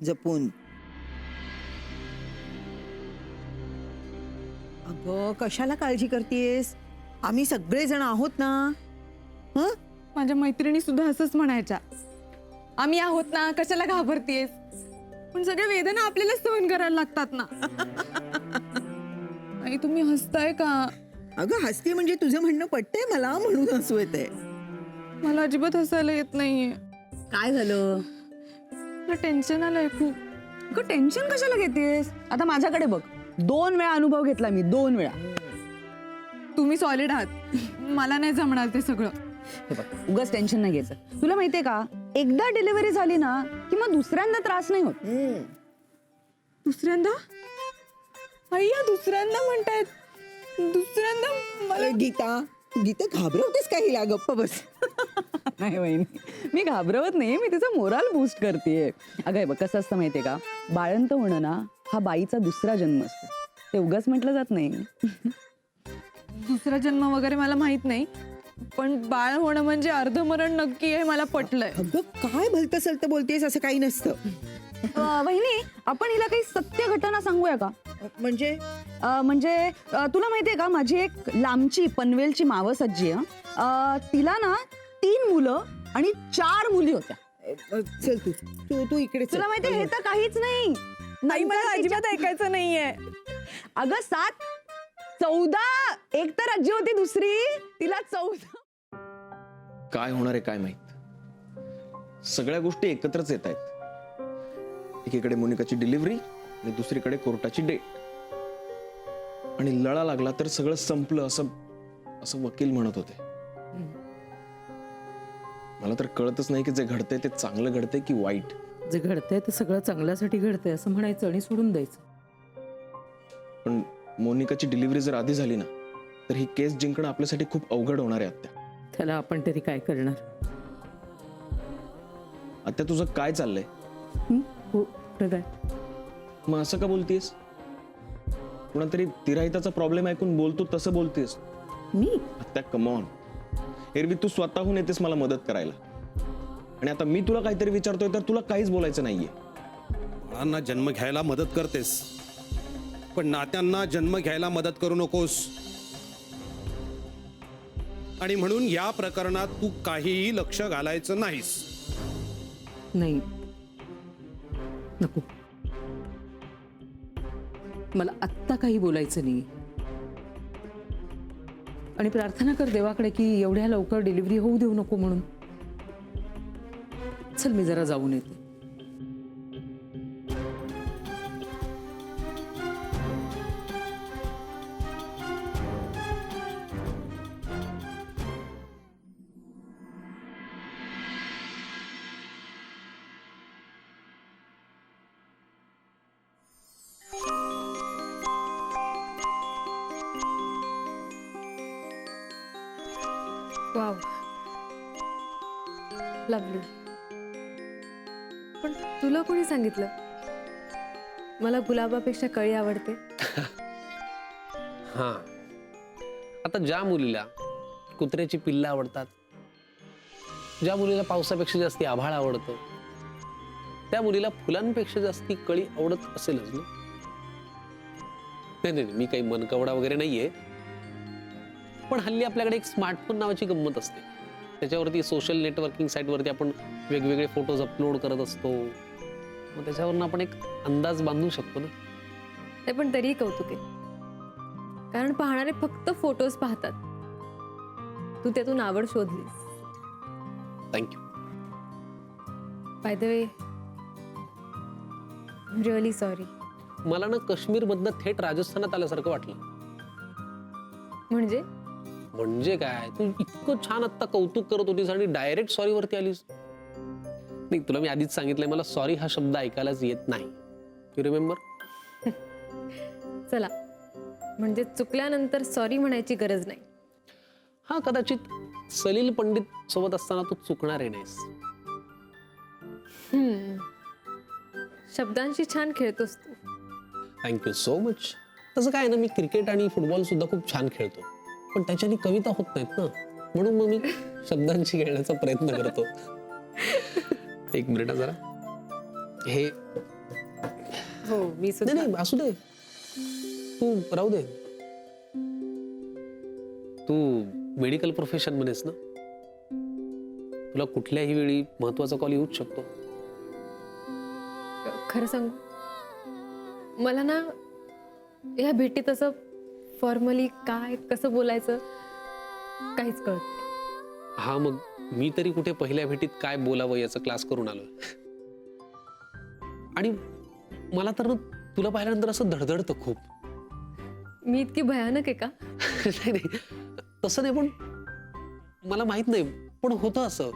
जपून. अगं कशाला काळजी करतेस? आम्ही सगळेजण आहोत ना. हं? माझ्या मैत्रिणी सुद्धा असंच म्हणायच्या, आम्ही आहोत ना, कशाला घाबरतेस? पण सगळ्या वेदना आपल्याला सहन करायला लागतात ना. आई तुम्ही हसताय का? अगं हसती म्हणजे तुझं म्हणणं पटतंय मला म्हणून हसू येतंय. मला अजिबात हसायला येत नाहीये. काय झालं? मला टेन्शन आलंय खूप. अगं टेन्शन कशाला घेतेस? आता माझ्याकडे बघ, 2 वेळा अनुभव घेतला मी, 2 वेळा. तुम्ही सॉलिड आहात, मला नाही जमणार ते सगळं. हे बघ उगाच टेन्शन नाही घ्यायचं. तुला माहितीये का, एकदा डिलिव्हरी झाली ना की मग दुसऱ्यांदा त्रास नाही होत. दुसऱ्यांदा? अय्या दुसऱ्यांदा म्हणतायत. दुसऱ्यांदा मला गीता घाबरवतेस का हिला? गप्प बस. नाही वहिनी, मी घाबरवत नाही, मी तिचा मोराल बूस्ट करतेय. अगं हे बघ कसं असतं माहितीये का, बाळंत होणं ना हा बाईचा दुसरा जन्म असतो, ते उगाच म्हटलं जात नाही. दुसरा जन्म वगैरे मला माहित नाही, पण बाळ होणं म्हणजे अर्धमरण नक्की आहे, मला पटलंय. अगं काय भलतं सलतं बोलतेस? असं काही नसतं. वहिनी आपण हिला काही सत्य घटना सांगूया का? म्हणजे तुला माहितीये का, माझी एक लांबची पनवेलची मावस आजी आहे. तिला ना 3 मुलं आणि 4 मुली होत्या. चल तू तू तू इकडे चल. तुला माहितीये हे तर काहीच नाही. नाही मला अजिबात ऐकायचं नाहीये. अगं 7, 14 एक तर आजी होती, दुसरी तिला 14. काय होणार आहे काय माहित. सगळ्या गोष्टी एकत्रच येत आहेत. एकीकडे मोनिकाची डिलिव्हरी आणि दुसरीकडे कोर्टाची डेट. आणि लळा लागला तर सगळं संपलं असं असं वकील म्हणत होते. मला तर कळतच नाही की जे घडतंय ते चांगलं घडतंय की वाईट. जे घडतंय ते सगळं चांगल्यासाठी घडतंय असं म्हणायचं आणि सोडून द्यायचं. पण मोनिकाची डिलिव्हरी जर आधी झाली ना तर ही केस जिंकणं आपल्यासाठी खूप अवघड होणार आहे आत्या. त्याला आपण तरी काय करणार? आत्या तुझं काय चाललंय? हो काय? मग असं का बोलतीयस? कुणातरी तिराहिताचा प्रॉब्लेम ऐकून बोलतो तसं बोलतेस. मी आत्या कम ऑन. एरवी तू स्वतःहून येतेस मला मदत करायला आणि आता मी तुला काहीतरी विचारतोय तर तुला काहीच बोलायचं नाहीये. बाळांना जन्म घ्यायला मदत करतेस, पण नात्यांना जन्म घ्यायला मदत करू नकोस. आणि म्हणून या प्रकरणात तू काहीही लक्ष घालायचं नाहीस. नाही, नको. मला आत्ता काही बोलायचं नाही. आणि प्रार्थना कर देवाकडे की एवढ्या लवकर डिलिव्हरी होऊ देऊ नको म्हणून. चल मी जरा जाऊन येते. Wow, lovely. पण तुला कोणी सांगितलं मला गुलाबापेक्षा कळी आवडते? हां, आता ज्या मुलीला कुत्र्याची पिल्लं आवडतात, ज्या मुलीला पावसापेक्षा जास्ती आभाळ आवडतं, त्या मुलीला फुलांपेक्षा जास्ती कळी आवडत असेलच ना? नाही नाही, मी काही मनकवडा वगैरे नाहीये. पण हल्ली आपल्याकडे एक स्मार्टफोन नावाची गंमत असते. त्याच्यावरती सोशल नेटवर्किंग साईटवरती आपण वेगवेगळे फोटोज अपलोड करत असतो. मग त्याच्यावरून आपण एक अंदाज बांधू शकतो ना. ते पण तरीही कौतुक आहे, कारण पाहणारे फक्त फोटोज पाहतात. तू त्यातून आवड शोधलीस. Thank you. By the way, really sorry. मला ना काश्मीर मधनं थेट राजस्थानात आल्यासारखं वाटलं. म्हणजे काय, तू इतकं छान आत्ता कौतुक करत होतीस आणि डायरेक्ट सॉरी वरती आलीस. नाही, तुला मी आधीच सांगितलंय मला सॉरी हा शब्द ऐकायलाच येत नाही. You remember? चला, म्हणजे चुकल्यानंतर सॉरी म्हणायची गरज नाही. हा, कदाचित सलील पंडित सोबत असताना तू चुकणार आहे नाहीस. शब्दांशी छान खेळतोस तू. Thank you so. तसं काय ना, मी क्रिकेट आणि फुटबॉल सुद्धा खूप छान खेळतो, पण त्याच्यानी कविता होत नाहीत ना, म्हणून मग मी शब्दांशी खेळण्याचा प्रयत्न करतो. एक मिनिट जरा. हे हो मी नाही सुद्धा. नाही असू दे, तू राहू दे. तू मेडिकल प्रोफेशन मध्येस ना, तुला कुठल्याही वेळी महत्वाचा कॉल येऊच शकतो. खरं सांगू, मला ना या भेटीत असं फॉर्मली काय कसं बोलायचं काहीच कळत नाही. हा, मग मी तरी कुठे पहिल्या भेटीत काय बोलावं याचा क्लास करून आलोय. आणि मला तर ना तुला पाहिल्यानंतर असं धडधडतं खूप. मी इतकी भयानक आहे का? नाही नाही, तसं नाही, पण मला माहित नाही, पण होतं असं.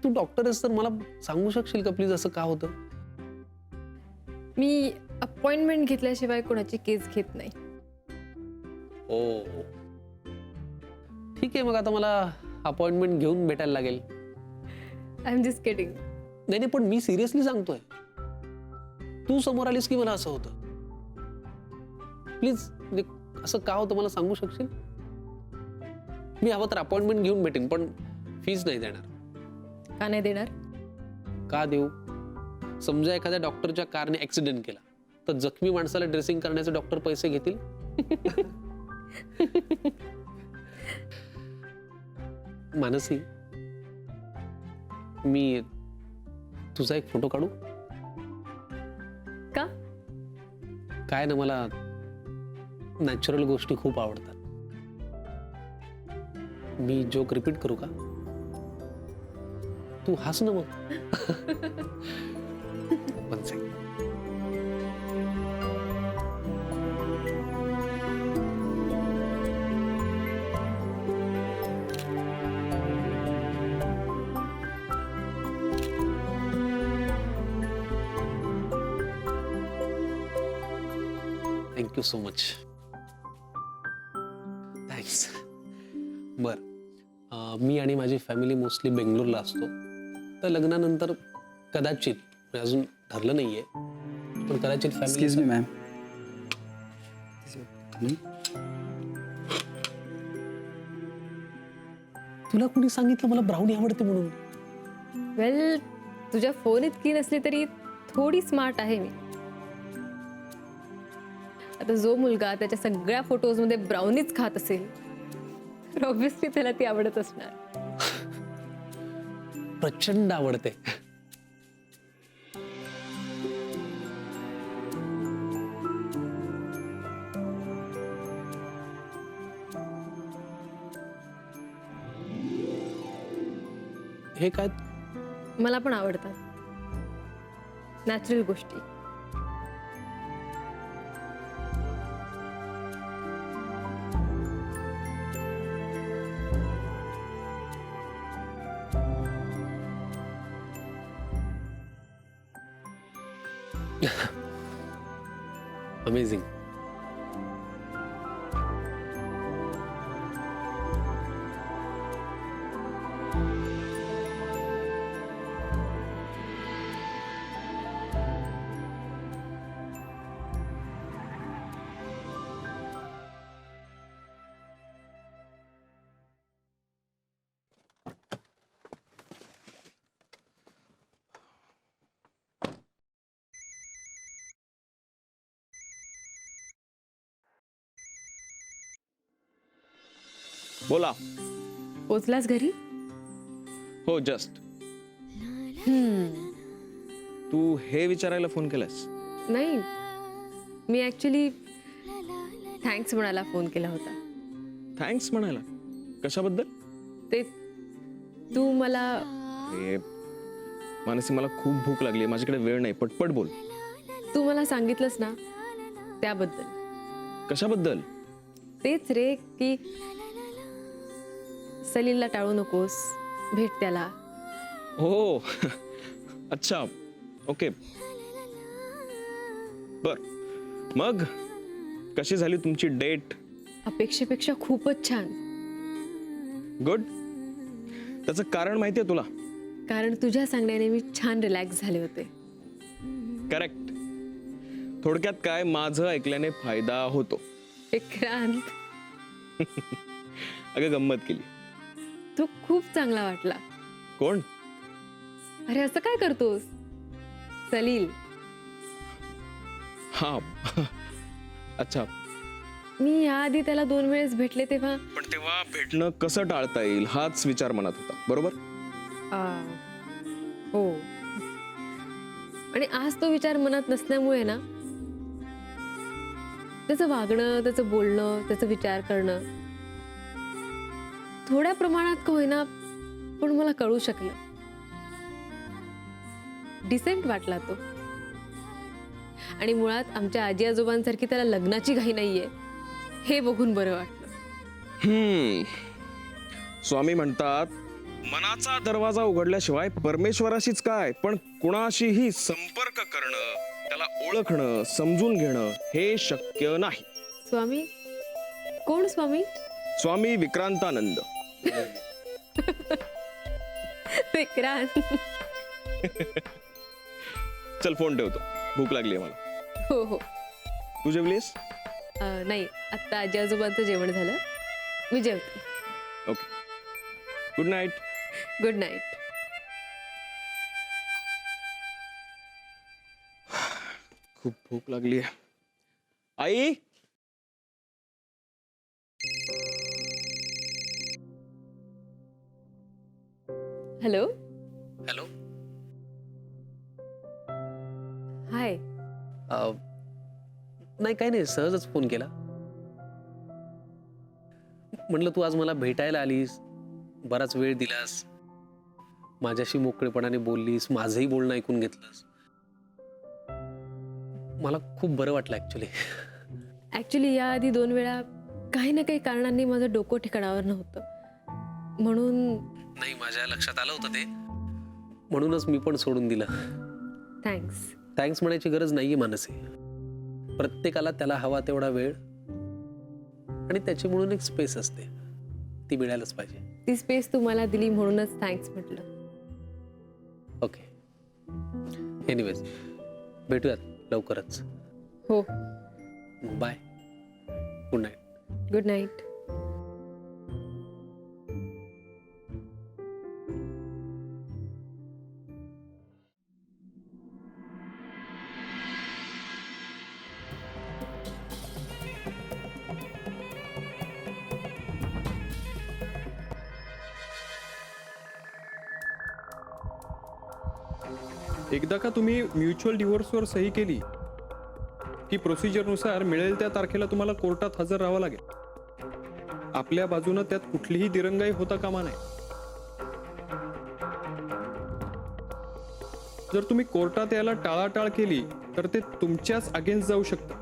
तू डॉक्टर आहेस तर मला सांगू शकशील का प्लीज असं का होतं? मी अपॉइंटमेंट घेतल्याशिवाय कोणाची केस घेत नाही. ओ ठीक आहे, मग आता मला अपॉइंटमेंट घेऊन भेटायला लागेल. I am just kidding. नाही नाही, पण मी सिरियसली सांगतोय. तू समोर आलीस की मला असं होतं. प्लीज, म्हणजे असं का होतं मला सांगू शकशील? मी हवं तर अपॉइंटमेंट घेऊन भेटेन, पण फीज नाही देणार. का नाही देणार? का देऊ? समजा एखाद्या डॉक्टरच्या कारने ऍक्सिडेंट केला तर जखमी माणसाला ड्रेसिंग करण्याचे डॉक्टर पैसे घेतील? मानसी, मी तुझा एक फोटो काढू का? काय ना, मला नॅचरल गोष्टी खूप आवडतात. मी जोक रिपीट करू का? तू हस ना मग. One second. Thank you you much. Thanks. बर, मी आणि माझी फॅमिली मोस्टली बेंगलोरला असतो. तर लग्नानंतर कदाचित, अजून ठरलं नाहीये, पण कदाचित एक्सक्यूज मी फॅमिली. मॅम. तुला कोणी सांगितलं मला ब्राउनी आवडते म्हणून? वेल, तुझ्या फोन इतकी नसली तरी थोडी स्मार्ट आहे मी. आता जो मुलगा त्याच्या सगळ्या फोटोज मध्ये ब्राउनीच खात असेल तर ऑब्व्हियसली त्याला ती आवडत असणार. प्रचंड आवडते. हे काय? मला पण आवडतात नॅचरल गोष्टी. अमेझिंग. बोला. पोचलास घरी? हो, जस्ट. तू हे विचारायला फोन केलास? नाही, मी ऍक्च्युली थँक्स म्हणायला फोन केला होता. थँक्स म्हणायला? कशाबद्दल? ते तू मला ए, मानसी, मला खूप भूक लागली, माझ्याकडे वेळ नाही, पटपट बोल. तू मला सांगितलंस ना त्याबद्दल. कशाबद्दल? तेच रे, की सलीलला टाळू नकोस, भेट त्याला. हो. अच्छा, ओके. बर, मग कशी झाली तुमची डेट? अपेक्षेपेक्षा खूपच छान. गुड. त्याचं कारण माहितीये तुला? कारण तुझ्या सांगण्याने मी छान रिलॅक्स झाले होते. करेक्ट. थोडक्यात काय, माझं ऐकल्याने फायदा होतो. विक्रांत, अगं गंमत केली. तू खूप चांगला वाटला. कोण? अरे असं काय करतोस? सलील. हा अच्छा. मी याआधी त्याला 2 वेळेस भेटले तेव्हा पण तेव्हा भेटणं कसं टाळता येईल हाच विचार मनात होता, बरोबर? हो. आणि आज तो विचार मनात नसल्यामुळे ना, त्याचं वागणं, त्याचं बोलणं, त्याचा विचार करणं थोड्या प्रमाणात का होईना पण मला कळू शकलं. डिसेंट वाटला तो. आणि मुळात आमच्या आजी आजोबांसारखी त्याला लग्नाची घाई नाहीये हे बघून बरं वाटलं. स्वामी म्हणतात, मनाचा दरवाजा उघडल्याशिवाय परमेश्वराशीच काय पण कुणाशीही संपर्क करणं, त्याला ओळखणं, समजून घेणं हे शक्य नाही. स्वामी कोण? स्वामी स्वामी विक्रांतानंद. विक्रांत. चल फोन ठेवतो, भूक लागली मला. हो हो. तू जेवलीस? नाही, आत्ता आजी आजोबांचं जेवण झालं, मी जेवते. Okay, good night. Good night. खूप भूक लागली आहे. आई, हॅलो. हॅलो. हाय. नाही काही नाही, सहजच फोन केला. म्हटलं तू आज मला भेटायला आलीस, बराच वेळ दिलास, माझ्याशी मोकळेपणाने बोललीस, माझंही बोलणं ऐकून घेतलंस. मला खूप बरं वाटलं ऍक्च्युली याआधी 2 वेळा काही ना काही कारणांनी माझं डोकं ठिकाणावर नव्हतं, म्हणून. नाही, माझ्या लक्षात आलं होतं ते, म्हणूनच मी पण सोडून दिलं. थँक्स म्हणायची गरज नाहीये मानसी. प्रत्येकाला त्याला हवा तेवढा वेळ आणि त्याची म्हणून एक स्पेस असते, ती मिळायलाच पाहिजे. ती स्पेस तू मला दिली म्हणूनच थँक्स म्हटलं. ओके, एनिवेज भेटूयात लवकरच. हो. Bye. Good night. Good night. एकदा का तुम्ही म्युच्युअल डिव्होर्सवर सही केली की प्रोसिजरनुसार मिळेल त्या तारखेला तुम्हाला कोर्टात हजर राहावं लागेल. आपल्या बाजूनं त्यात कुठलीही दिरंगाई होता कामा नये. जर तुम्ही कोर्टात यायला टाळाटाळ केली तर ते तुमच्याच अगेन्स्ट जाऊ शकतं.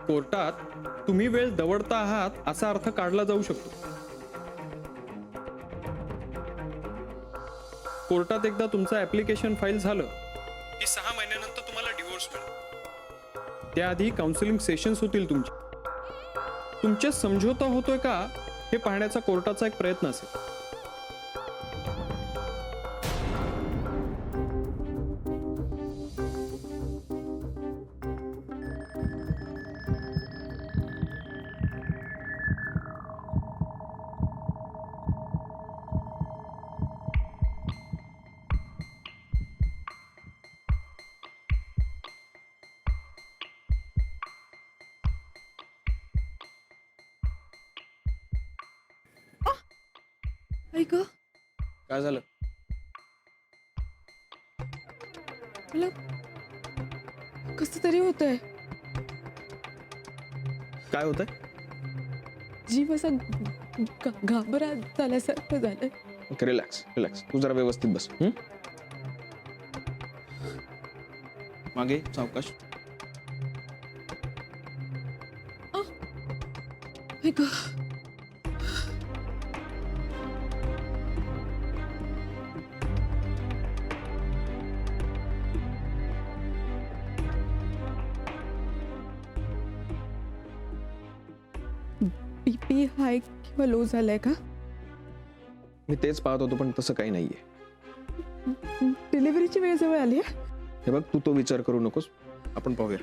कोर्टात तुम्ही वेळ दवडता आहात असा अर्थ काढला जाऊ शकतो. कोर्टात एकदा तुमचं ऍप्लिकेशन फाईल झालं की 6 महिन्यानंतर तुम्हाला डिव्होर्स मिळेल. त्याआधी काउन्सिलिंग सेशन्स होतील तुमचे. तुमच्या समझोता होतोय का हे पाहण्याचा कोर्टाचा एक प्रयत्न असेल. ऐक, काय झालं? मला कसं तरी होतंय. काय होतंय? जीव असा घाबरा झाल्यासारखं झालंय. Okay, relax. तू जरा व्यवस्थित बस. मागे सावकाश. ऐक, बीपी हाय किंवा लो झालाय का? मी तेच पाहत होतो पण तसं काही नाहीये. डिलिव्हरीची वेळ जवळ आली आहे. हे बघ, तू तो विचार करू नकोस, आपण पाहूया.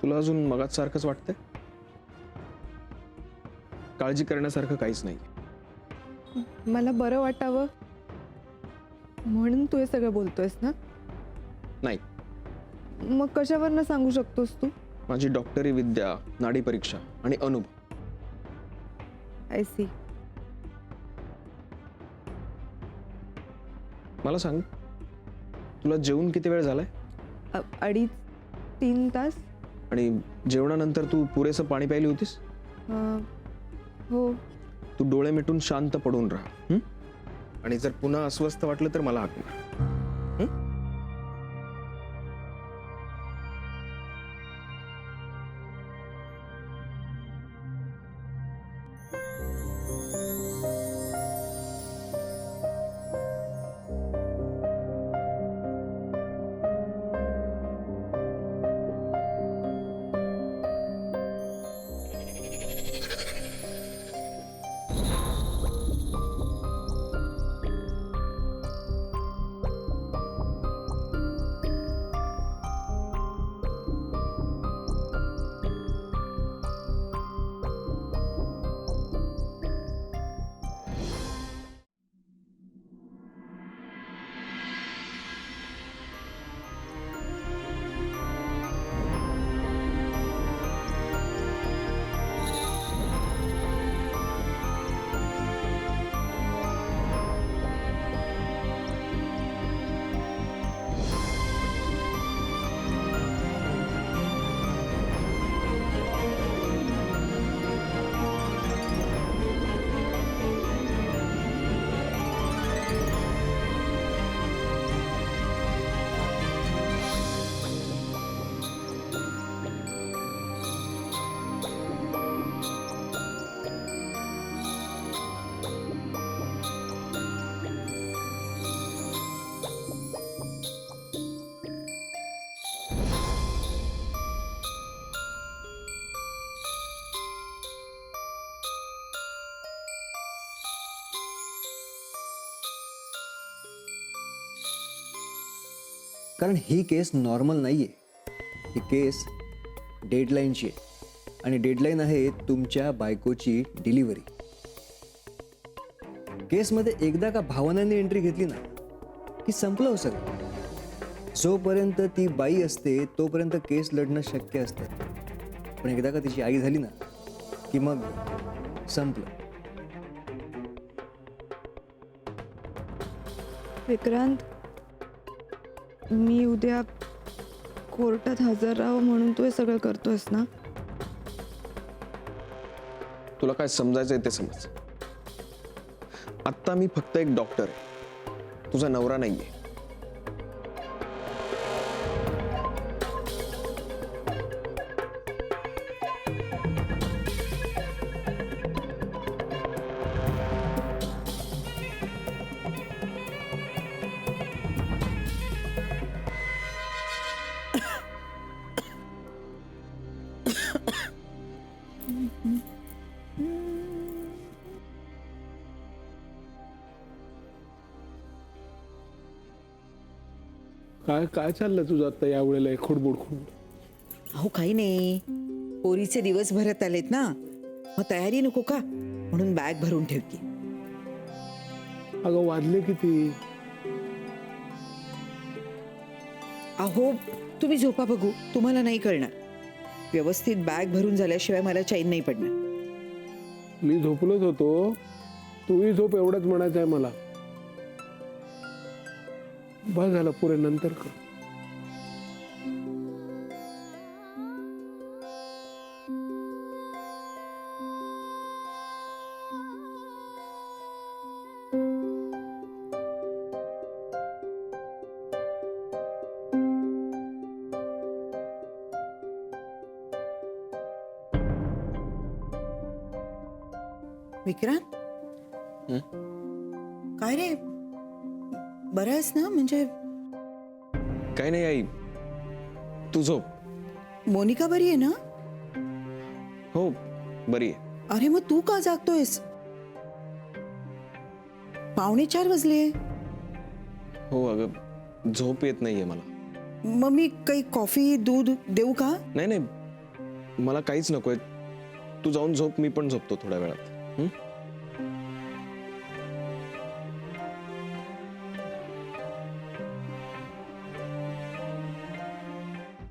तुला अजून मगाच सारखंच वाटतंय? काळजी करण्यासारखं काहीच नाही. मला बरं वाटावं म्हणून तू हे सगळं बोलतोयस ना? नाही, मग कशावरनं सांगू शकतोस तू? माझी डॉक्टरी विद्या, नाडी परीक्षा आणि अनुभव. I see. मला सांग, तुला जेवून किती वेळ झालाय? 2.5-3 तास. आणि जेवणानंतर तू पुरेसं पाणी प्यायली होतीस? हो. तू डोळे मिटून शांत पडून राहा. हं? आणि जर पुन्हा अस्वस्थ वाटलं तर मला हाक मार. कारण ही केस नॉर्मल नाही आहे. ही केस डेडलाईनची आहे आणि डेडलाईन आहे तुमच्या बायकोची डिलिव्हरी. केसमध्ये एकदा का भावनांनी एंट्री घेतली ना की संपलं हो सगळं. जोपर्यंत ती बाई असते तोपर्यंत केस लढणं शक्य असतं, पण एकदा का तिची आई झाली ना की मग संपलं. विक्रांत, मी उद्या कोर्टात हजर राहावं म्हणून तू हे सगळं करतोयस ना? तुला काय समजायचंय ते समज. आत्ता मी फक्त एक डॉक्टर आहे, तुझा नवरा नाहीये. काय काय चाललं तुझं आता या वेळेला खोडबोड खोड? अहो काही नाही, पोरीचे दिवस भरत आलेत ना, मग तयारी नको का म्हणून बॅग भरून ठेवते. अगं वाजले किती? अहो तुम्ही झोपा बघू, तुम्हाला नाही कळणार. व्यवस्थित बॅग भरून झाल्याशिवाय मला चैन नाही पडणार. मी झोपलोच होतो, तूही झोप एवढंच म्हणायचं आहे मला. बस झालं, पुरे नंतर कर. विक्रांत, काय रे, बरं आहेस ना? म्हणजे काही नाही आई, तू झोप. मोनिका बरी आहे ना? हो बरी आहे. अरे मग तू का जागतोयस? 3:45 वाजले. हो अगं झोप येत नाहीये मला. मग मी काही कॉफी दूध देऊ का? नाही नाही मला काहीच नकोय. तू जाऊन झोप, मी पण झोपतो थोड्या वेळात.